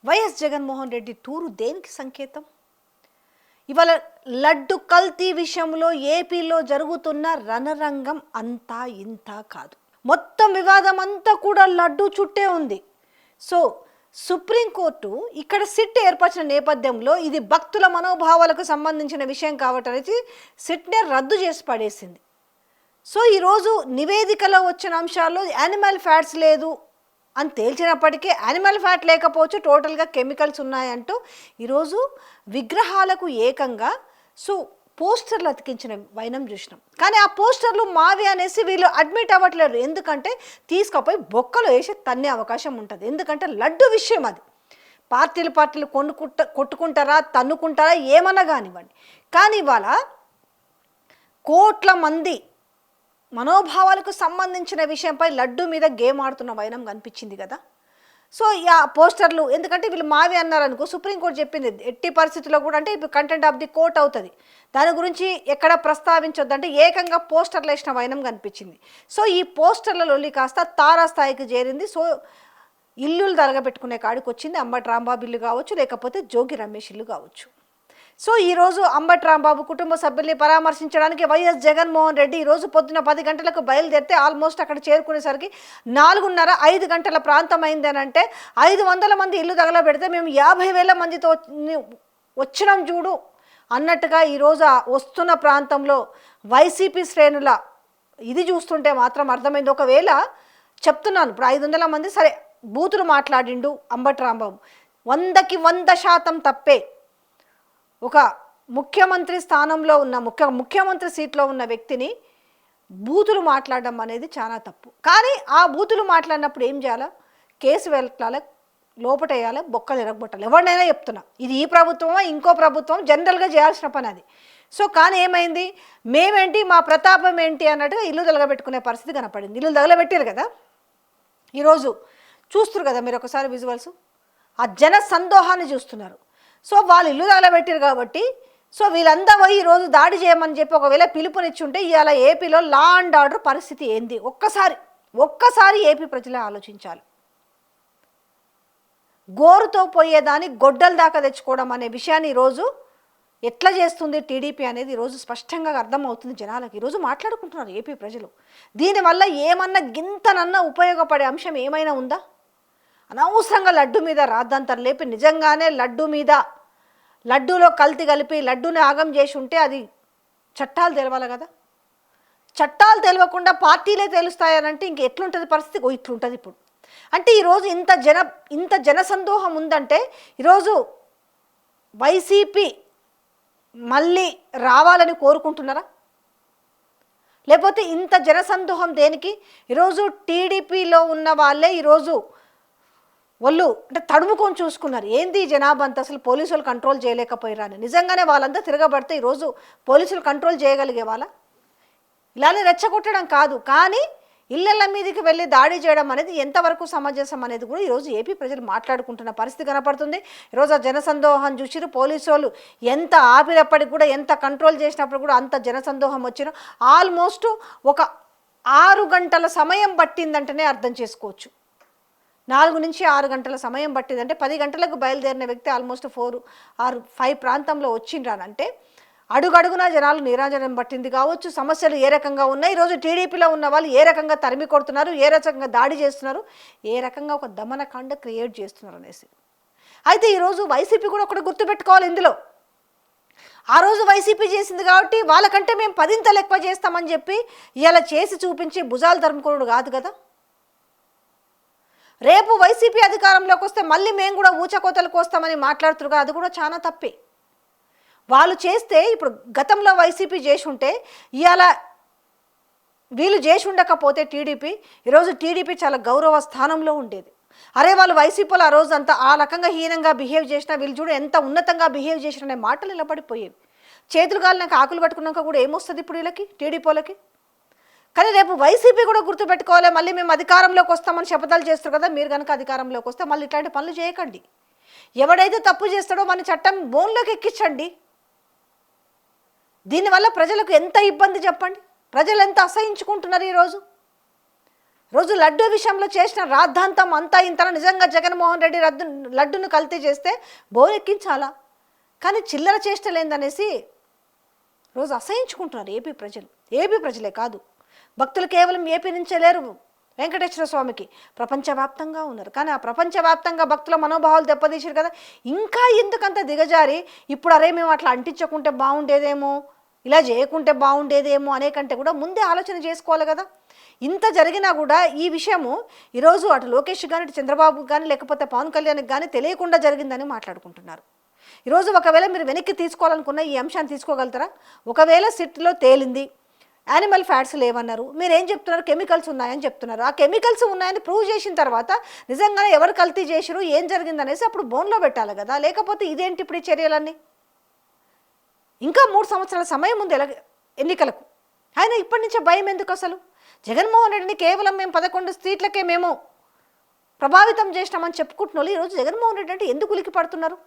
YS Jaganmohan Reddy tour దేనికి సంకేతం? ఇవాళ లడ్డు కల్తీ విషయంలో ఏపీలో జరుగుతున్న రణరంగం అంతా ఇంత కాదు. మొత్తం వివాదం అంతా కూడా లడ్డు చుట్టే ఉంది. సో సుప్రీంకోర్టు ఇక్కడ సిట్ ఏర్పరిచిన నేపథ్యంలో ఇది భక్తుల మనోభావాలకు సంబంధించిన విషయం కాబట్టి సిట్నే రద్దు చేసి పడేసింది. సో ఈరోజు నివేదికలో వచ్చిన అంశాల్లో యానిమల్ ఫ్యాట్స్ లేదు అని తేల్చినప్పటికీ యానిమల్ ఫ్యాట్ లేకపోవచ్చు, టోటల్గా కెమికల్స్ ఉన్నాయంటూ ఈరోజు విగ్రహాలకు ఏకంగా పోస్టర్లు అతికించిన వైనం చూసినాం. కానీ ఆ పోస్టర్లు మావి అనేసి వీళ్ళు అడ్మిట్ అవ్వట్లేరు. ఎందుకంటే తీసుకుపోయి బొక్కలు వేసి తన్నే అవకాశం ఉంటుంది. ఎందుకంటే లడ్డు విషయం అది. పార్టీలు కొట్టుకుంటారా, తన్నుకుంటారా, ఏమన్నా కానివ్వండి. కానీ ఇవాళ కోట్ల మంది మనోభావాలకు సంబంధించిన విషయంపై లడ్డు మీద గేమ్ ఆడుతున్న వైనం కనిపించింది కదా. సో ఆ పోస్టర్లు ఎందుకంటే వీళ్ళు మావి అన్నారనుకో, సుప్రీంకోర్టు చెప్పింది ఎట్టి పరిస్థితుల్లో కూడా అంటే ఇప్పుడు కంటెంట్ ఆఫ్ ది కోర్ట్ అవుతుంది, దాని గురించి ఎక్కడ ప్రస్తావించొద్దు అంటే ఏకంగా పోస్టర్లు వేసిన వైనం కనిపించింది. సో ఈ పోస్టర్లలో కాస్త తారాస్థాయికి చేరింది. సో ఇల్లులు తరగబెట్టుకునే కాడికి వచ్చింది. అంబటి రాంబాబు ఇల్లు కావచ్చు, లేకపోతే జోగి రమేష్ ఇల్లు కావచ్చు. సో ఈరోజు అంబటి రాంబాబు కుటుంబ సభ్యుల్ని పరామర్శించడానికి వైఎస్ జగన్మోహన్ రెడ్డి ఈరోజు పొద్దున 10 గంటలకు బయలుదేరితే ఆల్మోస్ట్ అక్కడ చేరుకునేసరికి 4:30-5 గంటల ప్రాంతం అయింది అని అంటే 500 మంది ఇల్లు తగలబెడితే మేము 50,000 మందితో వచ్చినాం చూడు అన్నట్టుగా ఈరోజు వస్తున్న ప్రాంతంలో వైసీపీ శ్రేణుల ఇది చూస్తుంటే మాత్రం అర్థమైంది. ఒకవేళ చెప్తున్నాను ఇప్పుడు 500 మంది సరే బూతులు మాట్లాడిండు అంబటి రాంబాబు, 100కి 100% తప్పే. ఒక ముఖ్యమంత్రి స్థానంలో ఉన్న ముఖ్యమంత్రి సీట్లో ఉన్న వ్యక్తిని బూతులు మాట్లాడడం అనేది చాలా తప్పు. కానీ ఆ బూతులు మాట్లాడినప్పుడు ఏం చేయాలా? కేసు వెళ్ళాలి, లోపటేయాలి, బొక్కలు ఎరగొట్టాలి. ఎవరినైనా చెప్తున్నా, ఇది ఈ ప్రభుత్వమా ఇంకో ప్రభుత్వం, జనరల్గా చేయాల్సిన పని అది. సో కానీ ఏమైంది, మేమేంటి మా ప్రతాపం ఏంటి అన్నట్టుగా ఇల్లు తగలబెట్టుకునే పరిస్థితి కనపడింది. ఇల్లు తగలబెట్టారు కదా, ఈరోజు చూస్తున్నారు కదా మీరు ఒకసారి విజువల్స్, ఆ జన సందోహాన్ని చూస్తున్నారు. సో వాళ్ళు ఇల్లు తగలబెట్టారు కాబట్టి సో వీళ్ళంతా పోయి ఈరోజు దాడి చేయమని చెప్పి ఒకవేళ పిలుపునిచ్చుంటే ఇవాళ ఏపీలో లా అండ్ ఆర్డర్ పరిస్థితి ఏంది ఒక్కసారి ఏపీ ప్రజలే ఆలోచించాలి. గోరుతో పోయేదాన్ని గొడ్డల దాకా తెచ్చుకోవడం అనే విషయాన్ని ఈరోజు ఎట్లా చేస్తుంది టీడీపీ అనేది ఈరోజు స్పష్టంగా అర్థమవుతుంది జనాలకు. ఈరోజు మాట్లాడుకుంటున్నారు ఏపీ ప్రజలు. దీనివల్ల ఏమన్నా గింతనన్నా ఉపయోగపడే అంశం ఏమైనా ఉందా? అనవసరంగా లడ్డు మీద రాద్దంతరం లేపి నిజంగానే లడ్డూలో కల్తీ కలిపి లడ్డూని ఆగం చేసి ఉంటే అది చట్టాలు తెలవాలి కదా. చట్టాలు తెలవకుండా పార్టీలే తెలుస్తాయనంటే ఇంక ఎట్లుంటుంది పరిస్థితి? ఇట్లుంటుంది ఇప్పుడు. అంటే ఈరోజు ఇంత జనసందోహం ఉందంటే ఈరోజు వైసీపీ మళ్ళీ రావాలని కోరుకుంటున్నారా? లేకపోతే ఇంత జనసందోహం దేనికి? ఈరోజు టీడీపీలో ఉన్న వాళ్ళే ఈరోజు వాళ్ళు అంటే తడుముకొని చూసుకున్నారు. ఏంది జనాభా అంతా అసలు పోలీసులు కంట్రోల్ చేయలేకపోయారా అని. నిజంగానే వాళ్ళంతా తిరగబడితే ఈరోజు పోలీసులు కంట్రోల్ చేయగలిగే వాళ్ళ? ఇలానే రెచ్చగొట్టడం కాదు, కానీ ఇళ్ళ మీదకి వెళ్ళి దాడి చేయడం అనేది ఎంతవరకు సమంజసం అనేది కూడా ఈరోజు ఏపీ ప్రజలు మాట్లాడుకుంటున్న పరిస్థితి కనపడుతుంది. ఈరోజు ఆ జనసందోహం చూసిరు. పోలీసు వాళ్ళు ఎంత ఆపినప్పటికి కూడా, ఎంత కంట్రోల్ చేసినప్పుడు కూడా అంత జనసందోహం వచ్చిన ఆల్మోస్ట్ ఒక 6 గంటల సమయం పట్టిందంటేనే అర్థం చేసుకోవచ్చు. 4 నుంచి 6 గంటల సమయం పట్టిందంటే 10 గంటలకు బయలుదేరిన వ్యక్తి ఆల్మోస్ట్ 4 or 5 ప్రాంతంలో వచ్చిండ్రానంటే అడుగడుగునా జనాలు నీరాజనం పట్టింది కావచ్చు. సమస్యలు ఏ రకంగా ఉన్నాయి, ఈరోజు టీడీపీలో ఉన్న వాళ్ళు ఏ రకంగా తరిమి కొడుతున్నారు, ఏ రకంగా దాడి చేస్తున్నారు, ఏ రకంగా ఒక దమనకాండ క్రియేట్ చేస్తున్నారు అనేసి. అయితే ఈరోజు వైసీపీ కూడా ఒకటి గుర్తుపెట్టుకోవాలి ఇందులో. ఆ రోజు వైసీపీ చేసింది కాబట్టి వాళ్ళకంటే మేము 10 ఎక్కువ చేస్తామని చెప్పి ఇలా చేసి చూపించి భుజాలు తరుముకోవడం కాదు కదా. రేపు వైసీపీ అధికారంలోకి వస్తే మళ్ళీ మేము కూడా ఊచకోతలకు వస్తామని మాట్లాడుతున్నారు కదా, అది కూడా చాలా తప్పే. వాళ్ళు చేస్తే ఇప్పుడు గతంలో వైసీపీ చేసి ఉంటే ఇవాళ వీళ్ళు చేసి ఉండకపోతే టీడీపీ ఈరోజు టీడీపీ చాలా గౌరవ స్థానంలో ఉండేది. అరే వాళ్ళు వైసీపీలో ఆ రోజు అంతా ఆ రకంగా హీనంగా బిహేవ్ చేసినా వీళ్ళు చూడ ఎంత ఉన్నతంగా బిహేవ్ చేసిననే మాటలు నిలబడిపోయేవి. చేతులు కాలినాక ఆకులు పట్టుకున్నాక కూడా ఏమొస్తుంది ఇప్పుడు వీళ్ళకి టీడీపీలకి? కానీ రేపు వైసీపీ కూడా గుర్తుపెట్టుకోవాలి, మళ్ళీ మేము అధికారంలోకి వస్తామని శపథాలు చేస్తారు కదా. మీరు కనుక అధికారంలోకి వస్తే మళ్ళీ ఇట్లాంటి పనులు చేయకండి. ఎవడైతే తప్పు చేస్తాడో మన చట్టం బోన్లోకి ఎక్కించండి. దీనివల్ల ప్రజలకు ఎంత ఇబ్బంది చెప్పండి, ప్రజలు ఎంత అసహించుకుంటున్నారు ఈరోజు. రోజు లడ్డు విషయంలో చేసిన రాద్ధాంతం అంతా ఇంత నిజంగా జగన్మోహన్ రెడ్డి లడ్డును కల్తీ చేస్తే బోరెక్కించాలా, కానీ చిల్లర చేష్టలేందనేసి రోజు అసహించుకుంటున్నారు ఏపీ ప్రజలే కాదు, భక్తులు కేవలం ఏపీ నుంచే లేరు వెంకటేశ్వర స్వామికి, ప్రపంచవ్యాప్తంగా ఉన్నారు. కానీ ఆ ప్రపంచవ్యాప్తంగా భక్తుల మనోభావాలు దెబ్బతీశారు కదా. ఇంకా ఎందుకంత దిగజారి ఇప్పుడు అరే మేము అట్లా అంటించకుంటే బాగుండేదేమో, ఇలా చేయకుంటే బాగుండేదేమో అనే కంటే కూడా ముందే ఆలోచన చేసుకోవాలి కదా. ఇంత జరిగినా కూడా ఈ విషయము ఈరోజు అటు లోకేష్ కానీ ఇటు చంద్రబాబు కానీ లేకపోతే పవన్ కళ్యాణ్కి కానీ తెలియకుండా జరిగిందని మాట్లాడుకుంటున్నారు. ఈరోజు ఒకవేళ మీరు వెనక్కి తీసుకోవాలనుకున్న ఈ అంశాన్ని తీసుకోగలుగుతారా? ఒకవేళ సిట్లో తేలింది యానిమల్ ఫ్యాట్స్ లేవన్నారు, మీరు ఏం చెప్తున్నారు, కెమికల్స్ ఉన్నాయని చెప్తున్నారు. ఆ కెమికల్స్ ఉన్నాయని ప్రూవ్ చేసిన తర్వాత నిజంగానే ఎవరు కల్తీ చేసిరు ఏం జరిగిందనేసి అప్పుడు బోన్లో పెట్టాలి కదా. లేకపోతే ఇదేంటి ఇప్పుడు ఈ చర్యలన్నీ? ఇంకా 3 సంవత్సరాల సమయం ఉంది ఎన్నికలకు. ఆయన ఇప్పటి నుంచే భయం ఎందుకు అసలు? జగన్మోహన్ రెడ్డిని కేవలం మేము 11 సీట్లకే మేము ప్రభావితం చేసినామని చెప్పుకుంటున్న వాళ్ళు ఈరోజు జగన్మోహన్ రెడ్డి అంటే ఎందుకు ఉలికి పడుతున్నారు?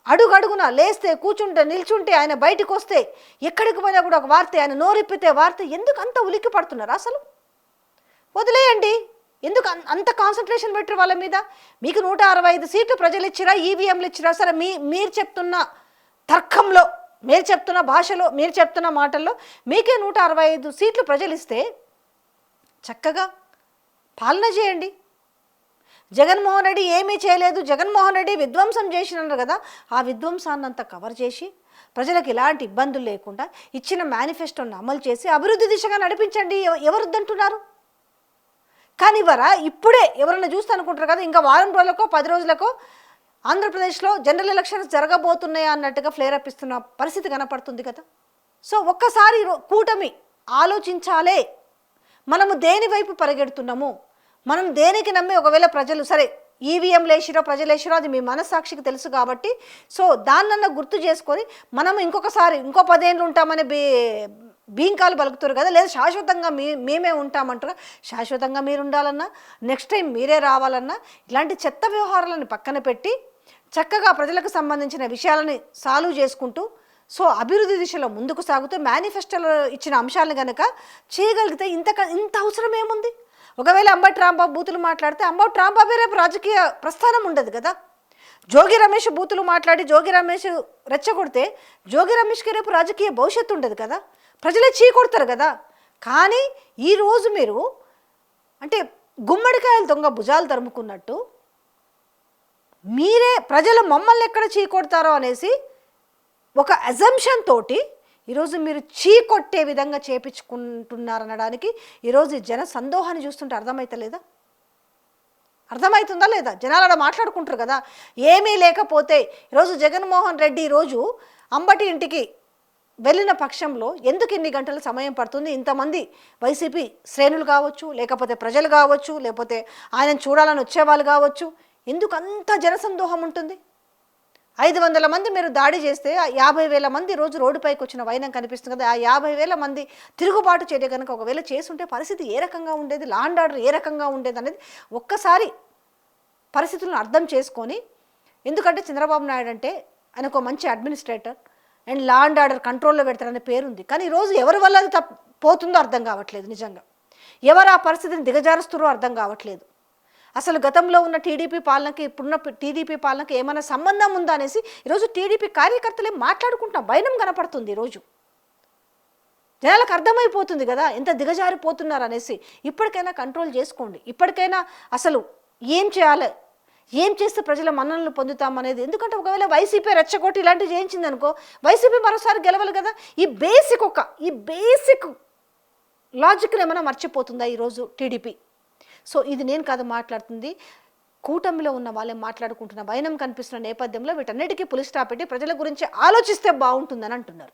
అడుగడుగునా లేస్తే కూర్చుంటే నిల్చుంటే ఆయన బయటకు వస్తే ఎక్కడికి పోయినా కూడా ఒక వార్త, ఆయన నోరిప్పితే వార్త, ఎందుకు అంత ఉలిక్కి పడుతున్నారు అసలు? వదిలేయండి, ఎందుకు అంత కాన్సన్ట్రేషన్ పెట్టరు వాళ్ళ మీద? మీకు 165 సీట్లు ప్రజలు ఇచ్చిరా, ఈవీఎంలు ఇచ్చిరా? సరే మీరు చెప్తున్న తర్కంలో, మీరు చెప్తున్న భాషలో, మీరు చెప్తున్న మాటల్లో మీకే 165 సీట్లు ప్రజలు ఇస్తే చక్కగా పాలన చేయండి. జగన్మోహన్ రెడ్డి ఏమీ చేయలేదు, జగన్మోహన్ రెడ్డి విధ్వంసం చేసినారు కదా, ఆ విధ్వంసాన్ని అంతా కవర్ చేసి ప్రజలకు ఎలాంటి ఇబ్బందులు లేకుండా ఇచ్చిన మేనిఫెస్టోని అమలు చేసి అభివృద్ధి దిశగా నడిపించండి. ఎవరుద్దంటున్నారు? కానీ ఇప్పుడే ఎవరన్నా చూస్తే అనుకుంటారు కదా ఇంకా వారం రోజులకో 10 రోజులకో ఆంధ్రప్రదేశ్లో జనరల్ ఎలక్షన్స్ జరగబోతున్నాయా అన్నట్టుగా ఫ్లేర్ అప్ ఇస్తున్న పరిస్థితి కనపడుతుంది కదా. సో ఒక్కసారి కూటమి ఆలోచించాలే, మనము దేని వైపు పరిగెడుతున్నాము, మనం దేనికి నమ్మి ఒకవేళ ప్రజలు సరే ఈవీఎంలు వేసిరో ప్రజలు వేసిరో అది మీ మనస్సాక్షికి తెలుసు కాబట్టి సో దాన్నన్నా గుర్తు చేసుకొని మనం ఇంకొకసారి ఇంకో 10 ఏళ్ళు ఉంటామని బీంకాలు పలుకుతారు కదా, లేదా శాశ్వతంగా మేమే ఉంటామంటారు. శాశ్వతంగా మీరు ఉండాలన్నా, నెక్స్ట్ టైం మీరే రావాలన్నా ఇలాంటి చెత్త వ్యవహారాలను పక్కన పెట్టి చక్కగా ప్రజలకు సంబంధించిన విషయాలని సాల్వ్ చేసుకుంటూ సో అభివృద్ధి దిశలో ముందుకు సాగుతూ మేనిఫెస్టోలో ఇచ్చిన అంశాలను కనుక చేయగలిగితే ఇంత అవసరం ఏముంది? ఒకవేళ అంబటి రాంబాబు బూతులు మాట్లాడితే అంబటి రాంబాబే రేపు రాజకీయ ప్రస్థానం ఉండదు కదా. జోగి రమేష్ బూతులు మాట్లాడి జోగి రమేష్ రెచ్చగొడితే జోగి రమేష్కి రేపు రాజకీయ భవిష్యత్తు ఉండదు కదా, ప్రజలే చీకొడతారు కదా. కానీ ఈరోజు మీరు అంటే గుమ్మడికాయలు దొంగ భుజాలు తరుముకున్నట్టు మీరే ప్రజలు మమ్మల్ని ఎక్కడ చీకొడతారో అనేసి ఒక అజంప్షన్ తోటి ఈరోజు మీరు చీకొట్టే విధంగా చేపించుకుంటున్నారనడానికి ఈరోజు జన సందోహాన్ని చూస్తుంటే అర్థమవుతుందా లేదా? జనాలు అలా మాట్లాడుకుంటారు కదా. ఏమీ లేకపోతే ఈరోజు జగన్మోహన్ రెడ్డి ఈరోజు అంబటి ఇంటికి వెళ్ళిన పక్షంలో ఎందుకు ఇన్ని గంటల సమయం పడుతుంది? ఇంతమంది వైసీపీ శ్రేణులు కావచ్చు, లేకపోతే ప్రజలు కావచ్చు, లేకపోతే ఆయనను చూడాలని వచ్చేవాళ్ళు కావచ్చు, ఎందుకు అంత జనసందోహం ఉంటుంది? 500 మంది మీరు దాడి చేస్తే 50,000 మంది రోజు రోడ్డుపైకి వచ్చిన వైనం కనిపిస్తుంది కదా. ఆ 50,000 మంది తిరుగుబాటు చర్య కనుక ఒకవేళ చేసుంటే పరిస్థితి ఏ రకంగా ఉండేది, లా అండ్ ఆర్డర్ ఏ రకంగా ఉండేది అనేది ఒక్కసారి పరిస్థితులను అర్థం చేసుకొని, ఎందుకంటే చంద్రబాబు నాయుడు అంటే ఆయనకు మంచి administrator and law and order కంట్రోల్లో పెడతారనే పేరుంది. కానీ ఈరోజు ఎవరి వల్ల అది పోతుందో అర్థం కావట్లేదు. నిజంగా ఎవరు ఆ పరిస్థితిని దిగజారుస్తారో అర్థం కావట్లేదు. అసలు గతంలో ఉన్న టీడీపీ పాలనకి ఇప్పుడున్న టీడీపీ పాలనకి ఏమైనా సంబంధం ఉందా అనేసి ఈరోజు టీడీపీ కార్యకర్తలే మాట్లాడుకుంటున్న భయం కనపడుతుంది. ఈరోజు జనాలకు అర్థమైపోతుంది కదా ఎంత దిగజారిపోతున్నారు అనేసి. ఇప్పటికైనా కంట్రోల్ చేసుకోండి. ఇప్పటికైనా అసలు ఏం చేయాలి, ఏం చేస్తే ప్రజల మన్ననలు పొందుతామనేది. ఎందుకంటే ఒకవేళ వైసీపీ రెచ్చగొట్టి ఇలాంటివి చేయించింది అనుకో, వైసీపీ మరోసారి గెలవాలి కదా. ఈ బేసిక్ లాజిక్ని ఏమైనా మర్చిపోతుందా ఈరోజు టీడీపీ? సో ఇది నేను కాదు మాట్లాడుతుంది, కూటమిలో ఉన్న వాళ్ళే మాట్లాడుకుంటున్న వైనం కనిపిస్తున్న నేపథ్యంలో వీటన్నిటికీ పులి స్టాప్ పెట్టి ప్రజల గురించి ఆలోచిస్తే బాగుంటుందని అంటున్నారు.